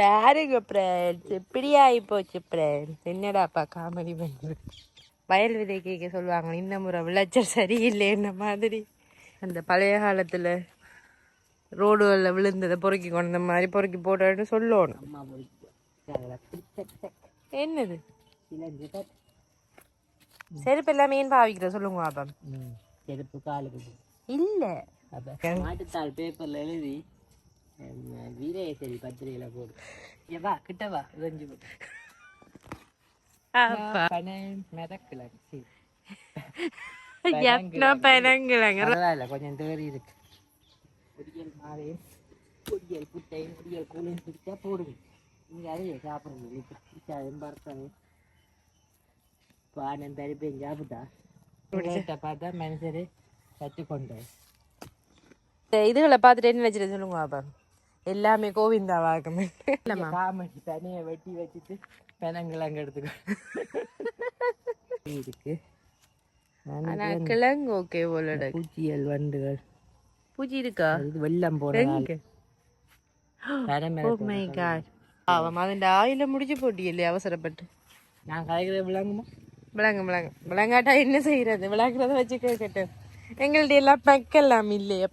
பாருங்க ஃப்ரெண்ட்ஸ், இப்படி ஆகி போச்சு ஃப்ரெண்ட்ஸ். என்னடாப்பா காமெடி பண்ணுறது. வயல் விதை கேட்க சொல்லுவாங்க, இந்த முறை விளைச்சல் சரியில்லை என்ன மாதிரி. அந்த பழைய காலத்தில் ரோடுகளில் விழுந்ததை பொறுக்கி கொண்ட மாதிரி பொறுக்கி போட்டோன்னு சொல்லணும். என்னது செருப்பு எல்லாம் மீன் பாவிக்கிற சொல்லுங்க அப்பா. செருப்பு காலுக்கு இல்லை மாட்டுத்தாள் பேப்பர்ல எழுதி வீரைய சரி பத்திரிகையில போடு. வா கிட்டவா இறைஞ்சி பரவாயில்ல கொஞ்சம் தேறி இருக்கு. பொடியல் மாவையும் பொடியல் புட்டையும் பொடியல் கூலையும் பிடிச்சா போடுங்க. நீங்க அதையே சாப்பிடுங்க. பறத்தாங்க பானம் தரிப்பேன் சாப்பிட்டா பார்த்தா மனுஷரு கற்றுக்கொண்டேன். இதுகளை பார்த்துட்டு என்ன நினைச்சிட்டு சொல்லுங்க அப்பா. எல்லாமே கோவிந்தாவாக்குமே. காமெடி தனியை வெட்டி வச்சுட்டு பெனங்கிழங்கு எடுத்துக்க இருக்கு. கிழங்கு ஓகே போல. பூச்சியல் வண்டுகள் பூச்சி இருக்கா? வெள்ளம் போன அதன் ஆயில முடிச்சு போட்டியில்லையே அவசரப்பட்டு. நான் கலைக்கிறத விளங்குமா? விளங்காட்டா என்ன செய்யறது? விளங்குறத வச்சு கேட்கட்டும். எங்கள்ட்ட எல்லாம் பக்கெல்லாம் இல்லையே.